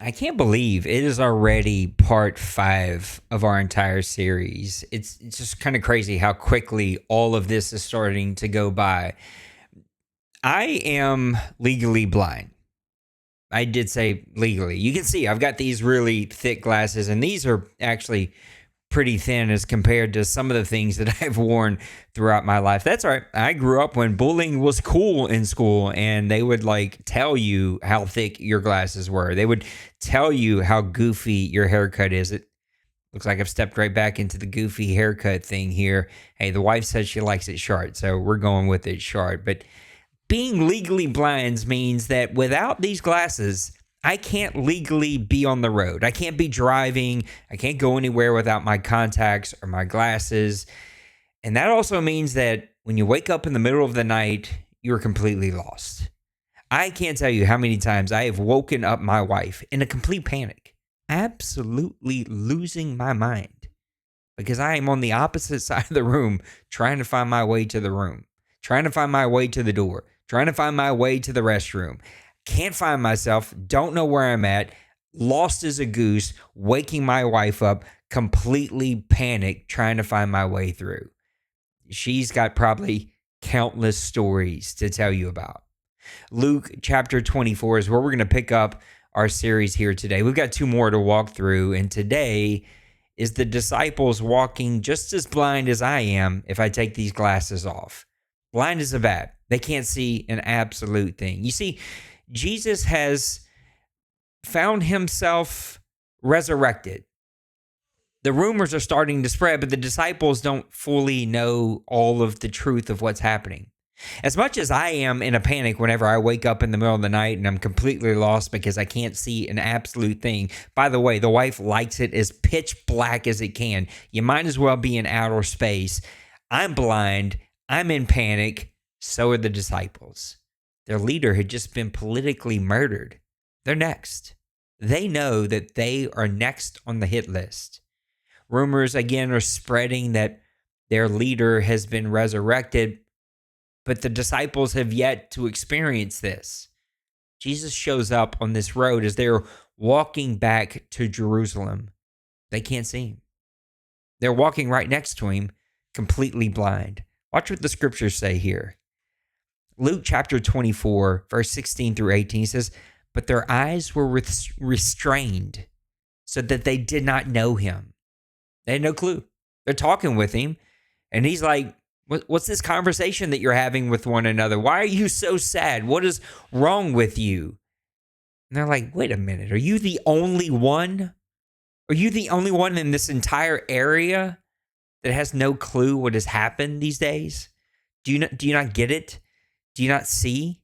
I can't believe it is already part 5 of our entire series. It's just kind of crazy how quickly all of this is starting to go by. I am legally blind. I did say legally. You can see I've got these really thick glasses, and these are actually pretty thin as compared to some of the things that I've worn throughout my life. That's all right. I grew up when bullying was cool in school, and they would like tell you how thick your glasses were. They would tell you how goofy your haircut is. It looks like I've stepped right back into the goofy haircut thing here. Hey, the wife says she likes it short, so we're going with it short. But being legally blind means that without these glasses, I can't legally be on the road. I can't be driving. I can't go anywhere without my contacts or my glasses. And that also means that when you wake up in the middle of the night, you're completely lost. I can't tell you how many times I have woken up my wife in a complete panic, absolutely losing my mind because I am on the opposite side of the room trying to find my way to the room, trying to find my way to the door, trying to find my way to the restroom. Can't find myself, don't know where I'm at, lost as a goose, waking my wife up, completely panicked, trying to find my way through. She's got probably countless stories to tell you about. Luke chapter 24 is where we're going to pick up our series here today. We've got 2 more to walk through, and today is the disciples walking just as blind as I am if I take these glasses off. Blind as a bat. They can't see an absolute thing. You see, Jesus has found himself resurrected. The rumors are starting to spread, but the disciples don't fully know all of the truth of what's happening. As much as I am in a panic whenever I wake up in the middle of the night and I'm completely lost because I can't see an absolute thing. By the way, the wife likes it as pitch black as it can. You might as well be in outer space. I'm blind. I'm in panic. So are the disciples. Their leader had just been politically murdered. They're next. They know that they are next on the hit list. Rumors again are spreading that their leader has been resurrected, but the disciples have yet to experience this. Jesus shows up on this road as they're walking back to Jerusalem. They can't see him. They're walking right next to him, completely blind. Watch what the scriptures say here. Luke chapter 24, verse 16 through 18 says, "But their eyes were restrained so that they did not know him." They had no clue. They're talking with him, and he's like, what's this conversation that you're having with one another? Why are you so sad? What is wrong with you? And they're like, wait a minute. Are you the only one? Are you the only one in this entire area that has no clue what has happened these days? Do you not get it? Do you not see?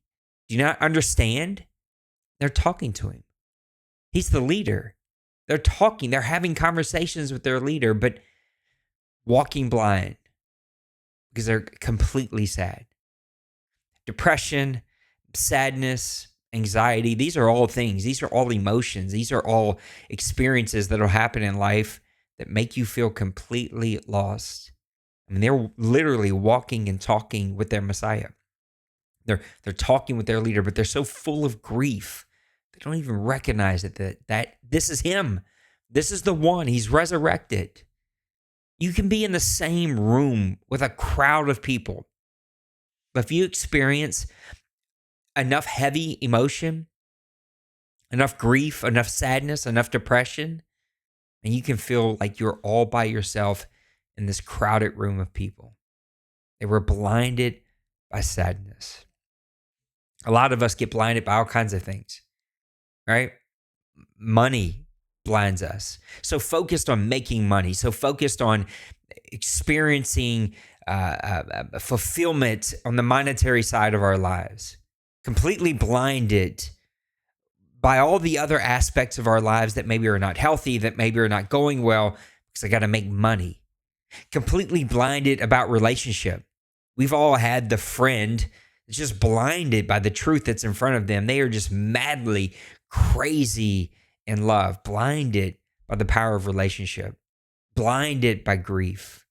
Do you not understand? They're talking to him. He's the leader. They're talking. They're having conversations with their leader, but walking blind because they're completely sad. Depression, sadness, anxiety, these are all things. These are all emotions. These are all experiences that will happen in life that make you feel completely lost. I mean, they're literally walking and talking with their Messiah. They're talking with their leader, but they're so full of grief. They don't even recognize it that this is him. This is the one. He's resurrected. You can be in the same room with a crowd of people, but if you experience enough heavy emotion, enough grief, enough sadness, enough depression, and you can feel like you're all by yourself in this crowded room of people. They were blinded by sadness. A lot of us get blinded by all kinds of things, right? Money blinds us. So focused on making money, so focused on experiencing fulfillment on the monetary side of our lives, completely blinded by all the other aspects of our lives that maybe are not healthy, that maybe are not going well, because I got to make money. Completely blinded about relationship. We've all had the friend that's just blinded by the truth that's in front of them. They are just madly crazy in love, blinded by the power of relationship, blinded by grief.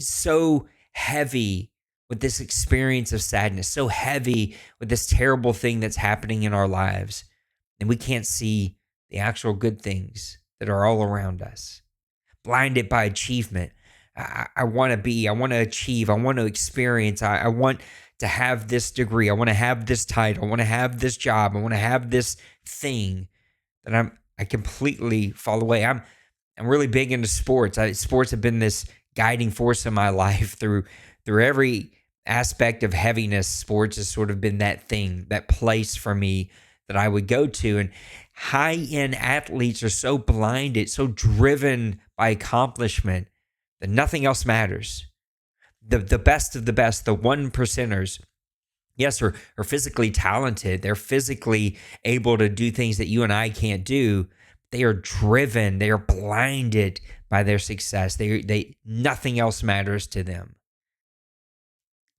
So heavy with this experience of sadness, so heavy with this terrible thing that's happening in our lives and we can't see the actual good things that are all around us. Blinded by achievement. I want to be, I want to achieve, I want to experience, I want to have this degree, I want to have this title, I want to have this job, I want to have this thing that I completely fall away. I'm really big into sports. Sports have been this guiding force in my life through every aspect of heaviness. Sports has sort of been that thing, that place for me that I would go to. And high-end athletes are so blinded, so driven by accomplishment that nothing else matters. The best of the best, the 1%ers, yes, are physically talented. They're physically able to do things that you and I can't do. They are driven. They are blinded by their success. They nothing else matters to them.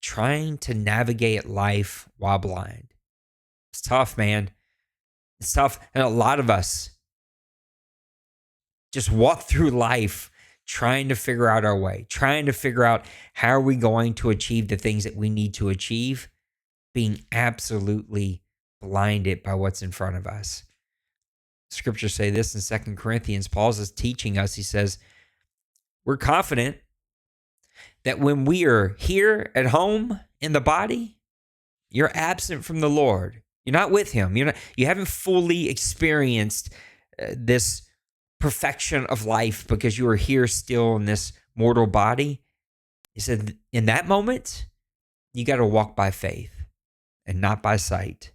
Trying to navigate life while blind. It's tough, man. It's tough. And a lot of us just walk through life trying to figure out our way, trying to figure out how are we going to achieve the things that we need to achieve, being absolutely blinded by what's in front of us. Scriptures say this in 2 Corinthians. Paul is teaching us. He says, we're confident that when we are here at home in the body, you're absent from the Lord. You're not with him. You haven't fully experienced this perfection of life because you are here still in this mortal body. He said, in that moment, you got to walk by faith and not by sight.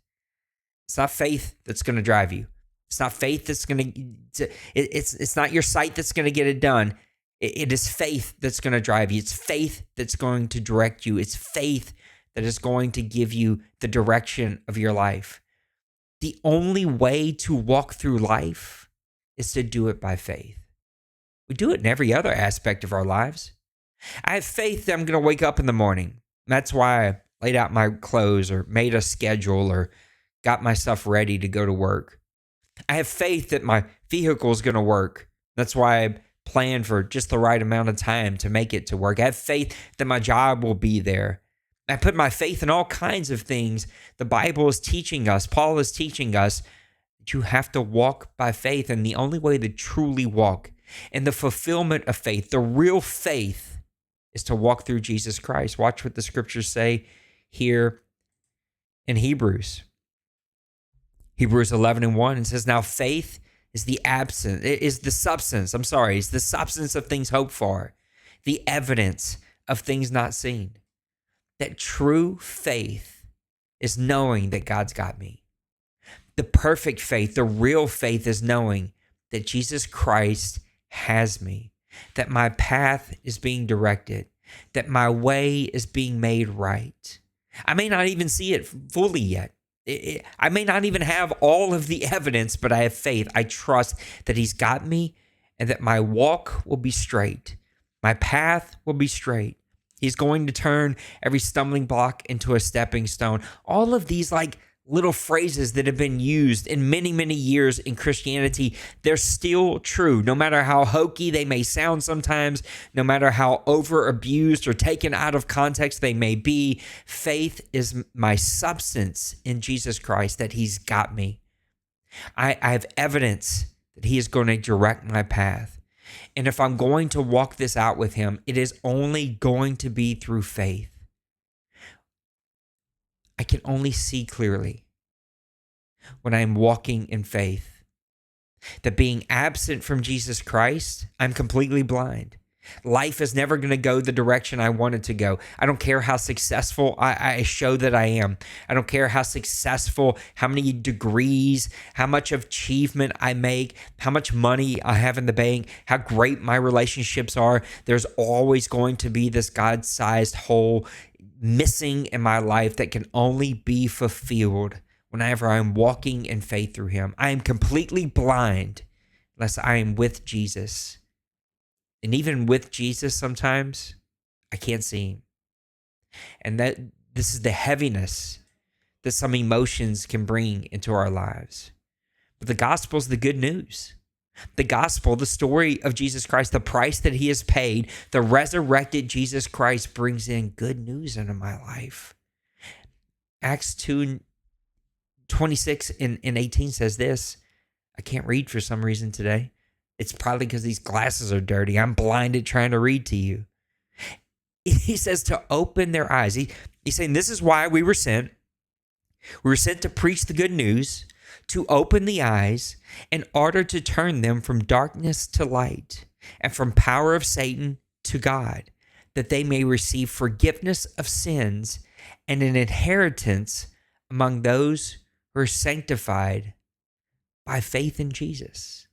It's not faith that's going to drive you. It's not faith that's going to, it's not your sight that's going to get it done. It is faith that's going to drive you. It's faith that's going to direct you. It's faith that is going to give you the direction of your life. The only way to walk through life is to do it by faith. We do it in every other aspect of our lives. I have faith that I'm going to wake up in the morning. That's why I laid out my clothes or made a schedule or got myself ready to go to work. I have faith that my vehicle is going to work. That's why I plan for just the right amount of time to make it to work. I have faith that my job will be there. I put my faith in all kinds of things. The Bible is teaching us, Paul is teaching us, that you have to walk by faith. And the only way to truly walk in the fulfillment of faith, the real faith, is to walk through Jesus Christ. Watch what the scriptures say here in Hebrews. Hebrews 11:1, it says, now faith is the substance of things hoped for, the evidence of things not seen. That true faith is knowing that God's got me. The perfect faith, the real faith, is knowing that Jesus Christ has me, that my path is being directed, that my way is being made right. I may not even see it fully yet. I may not even have all of the evidence, but I have faith. I trust that he's got me and that my walk will be straight. My path will be straight. He's going to turn every stumbling block into a stepping stone. All of these little phrases that have been used in many, many years in Christianity, they're still true. No matter how hokey they may sound sometimes, no matter how over abused or taken out of context they may be, faith is my substance in Jesus Christ, that he's got me. I have evidence that he is going to direct my path. And if I'm going to walk this out with him, it is only going to be through faith. I can only see clearly when I'm walking in faith. That being absent from Jesus Christ, I'm completely blind. Life is never going to go the direction I want it to go. I don't care how successful I show that I am. I don't care how successful, how many degrees, how much achievement I make, how much money I have in the bank, how great my relationships are. There's always going to be this God-sized hole missing in my life that can only be fulfilled whenever I'm walking in faith through him. I am completely blind unless I am with Jesus. And even with Jesus, sometimes I can't see him. And this is the heaviness that some emotions can bring into our lives. But the gospel is the good news. The gospel, the story of Jesus Christ, the price that he has paid, the resurrected Jesus Christ brings in good news into my life. Acts 2 26 and 18 says this. I can't read for some reason today. It's probably because these glasses are dirty. I'm blinded trying to read to you. He says to open their eyes. He's saying this is why we were sent. We were sent to preach the good news, to open the eyes in order to turn them from darkness to light and from power of Satan to God, that they may receive forgiveness of sins and an inheritance among those who are sanctified by faith in Jesus.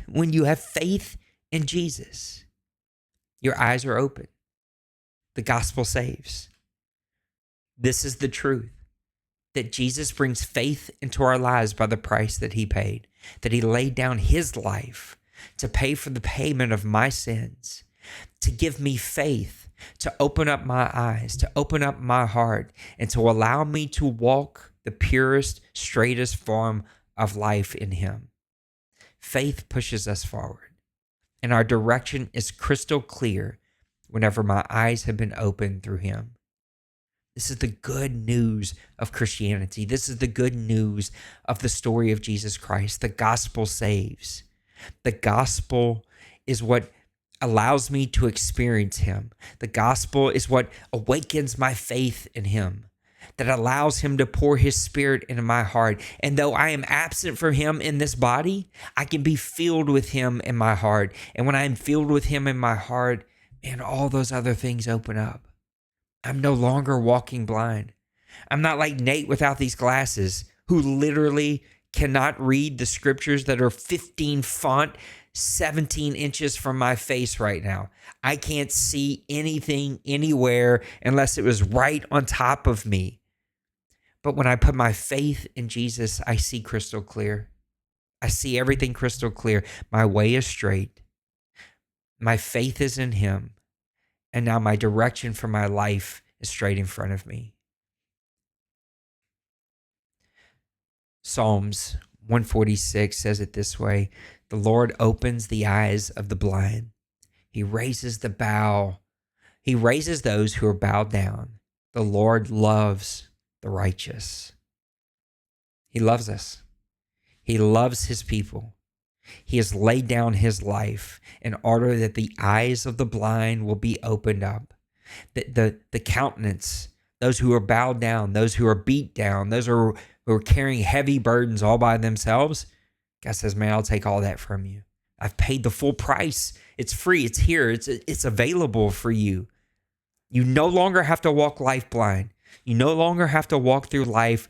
When you have faith in Jesus, your eyes are open. The gospel saves. This is the truth, that Jesus brings faith into our lives by the price that he paid, that he laid down his life to pay for the payment of my sins, to give me faith, to open up my eyes, to open up my heart, and to allow me to walk the purest, straightest form of life in him. Faith pushes us forward, and our direction is crystal clear whenever my eyes have been opened through him. This is the good news of Christianity. This is the good news of the story of Jesus Christ. The gospel saves. The gospel is what allows me to experience him. The gospel is what awakens my faith in him, that allows him to pour his spirit into my heart. And though I am absent from him in this body, I can be filled with him in my heart. And when I am filled with him in my heart, man, all those other things open up. I'm no longer walking blind. I'm not like Nate without these glasses, who literally cannot read the scriptures that are 15 font, 17 inches from my face right now. I can't see anything anywhere unless it was right on top of me. But when I put my faith in Jesus, I see crystal clear. I see everything crystal clear. My way is straight. My faith is in him. And now my direction for my life is straight in front of me. Psalms 146 says it this way: the Lord opens the eyes of the blind. He raises those who are bowed down. The Lord loves the righteous. He loves us. He loves his people. He has laid down his life in order that the eyes of the blind will be opened up. The countenance, those who are bowed down, those who are beat down, those who are carrying heavy burdens all by themselves. God says, man, I'll take all that from you. I've paid the full price. It's free. It's here. It's available for you. You no longer have to walk life blind. You no longer have to walk through life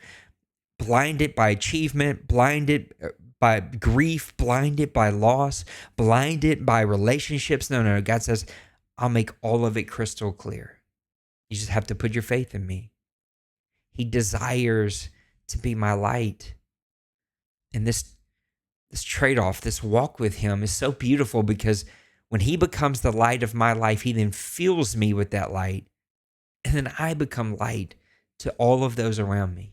blinded by achievement, blinded by grief, blinded by loss, blinded by relationships. No. God says, I'll make all of it crystal clear. You just have to put your faith in me. He desires to be my light. And this trade-off, this walk with him is so beautiful, because when he becomes the light of my life, he then fills me with that light. And then I become light to all of those around me.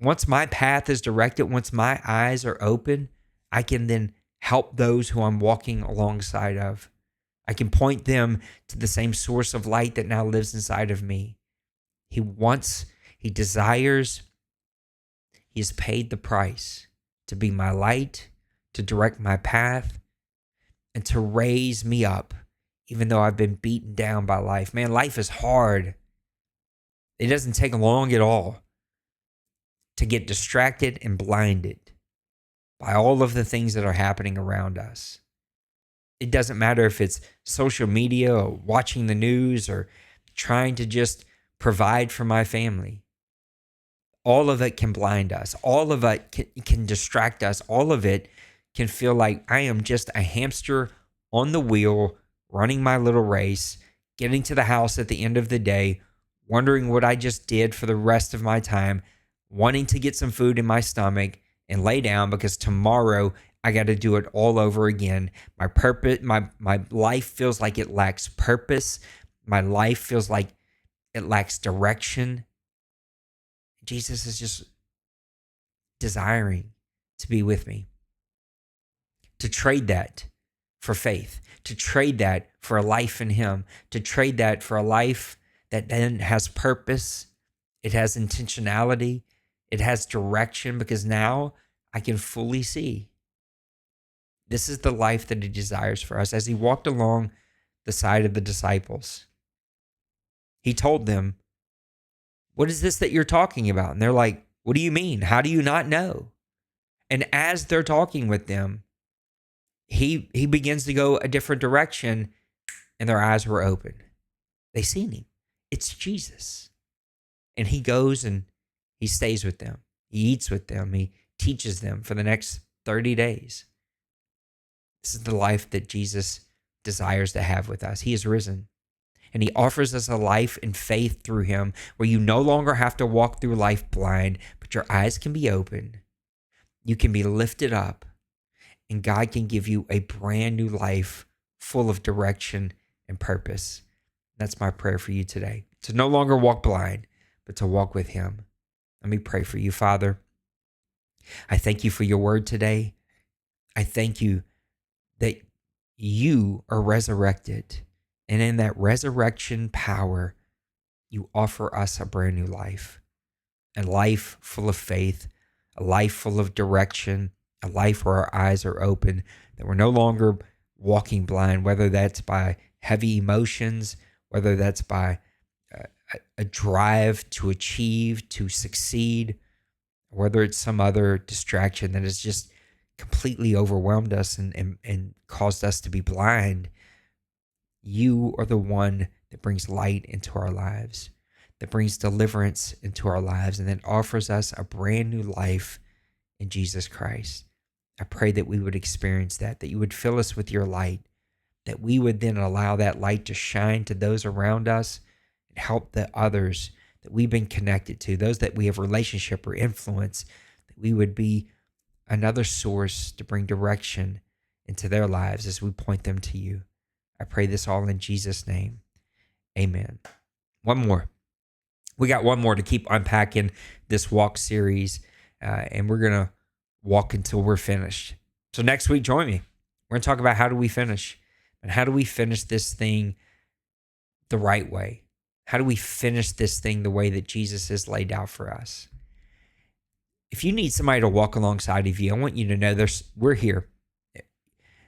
Once my path is directed, once my eyes are open, I can then help those who I'm walking alongside of. I can point them to the same source of light that now lives inside of me. He desires, he has paid the price to be my light, to direct my path, and to raise me up, even though I've been beaten down by life. Man, life is hard. It doesn't take long at all to get distracted and blinded by all of the things that are happening around us. It doesn't matter if it's social media or watching the news or trying to just provide for my family. All of it can blind us. All of it can distract us. All of it can feel like I am just a hamster on the wheel, running my little race, getting to the house at the end of the day, wondering what I just did for the rest of my time, wanting to get some food in my stomach and lay down because tomorrow I got to do it all over again. My purpose, my life feels like it lacks purpose. My life feels like it lacks direction. Jesus is just desiring to be with me, to trade that for faith, to trade that for a life in him, to trade that for a life that then has purpose It has intentionality. It has direction because now I can fully see. This is the life that he desires for us. As he walked along the side of the disciples, he told them, "What is this that you're talking about?" And they're like, "What do you mean? How do you not know?" And as they're talking with them, he begins to go a different direction, and their eyes were open. They seen him. It's Jesus. And he goes and he stays with them. He eats with them. He teaches them for the next 30 days. This is the life that Jesus desires to have with us. He is risen. And he offers us a life in faith through him where you no longer have to walk through life blind, but your eyes can be open. You can be lifted up, and God can give you a brand new life full of direction and purpose. That's my prayer for you today. To no longer walk blind, but to walk with him. Let me pray for you, Father. I thank you for your word today. I thank you that you are resurrected. And in that resurrection power, you offer us a brand new life, a life full of faith, a life full of direction, a life where our eyes are open, that we're no longer walking blind, whether that's by heavy emotions, whether that's by a drive to achieve, to succeed, whether it's some other distraction that has just completely overwhelmed us and caused us to be blind. You are the one that brings light into our lives, that brings deliverance into our lives, and that offers us a brand new life in Jesus Christ. I pray that we would experience that you would fill us with your light, that we would then allow that light to shine to those around us and help the others that we've been connected to, those that we have relationship or influence, that we would be another source to bring direction into their lives as we point them to you. I pray this all in Jesus' name. Amen. One more. We got one more to keep unpacking this walk series, and we're going to walk until we're finished. So next week, join me. We're going to talk about how do we finish, and how do we finish this thing the right way? How do we finish this thing the way that Jesus has laid out for us? If you need somebody to walk alongside of you, I want you to know we're here.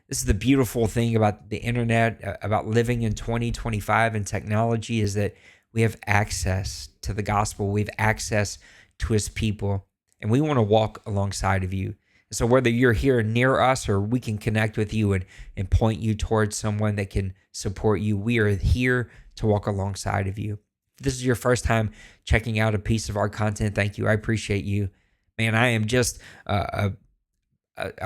This is the beautiful thing about the internet, about living in 2025 and technology, is that we have access to the gospel. We have access to his people, and we want to walk alongside of you. And so whether you're here near us or we can connect with you and point you towards someone that can support you, we are here to walk alongside of you. If this is your first time checking out a piece of our content, thank you. I appreciate you. Man, I am just a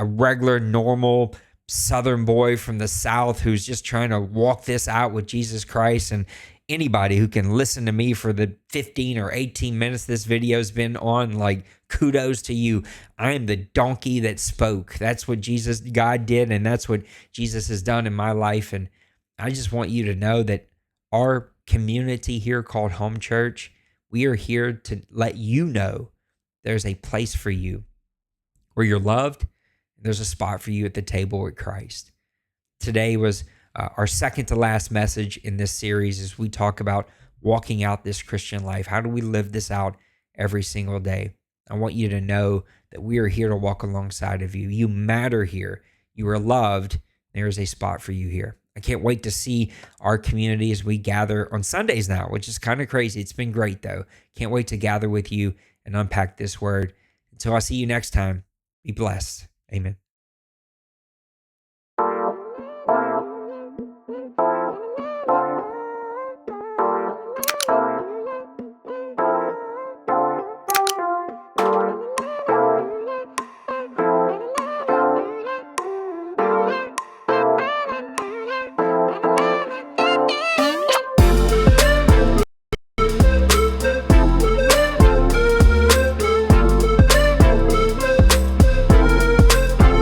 regular, normal Southern boy from the South who's just trying to walk this out with Jesus Christ. And anybody who can listen to me for the 15 or 18 minutes this video's been on, like, kudos to you. I am the donkey that spoke. That's what God did, and that's what Jesus has done in my life. And I just want you to know that our community here called Home Church, we are here to let you know there's a place for you where you're loved. There's a spot for you at the table with Christ. Today was our second to last message in this series as we talk about walking out this Christian life. How do we live this out every single day? I want you to know that we are here to walk alongside of you. You matter here. You are loved. There is a spot for you here. I can't wait to see our community as we gather on Sundays now, which is kind of crazy. It's been great, though. Can't wait to gather with you and unpack this word. Until I see you next time, be blessed. Amen.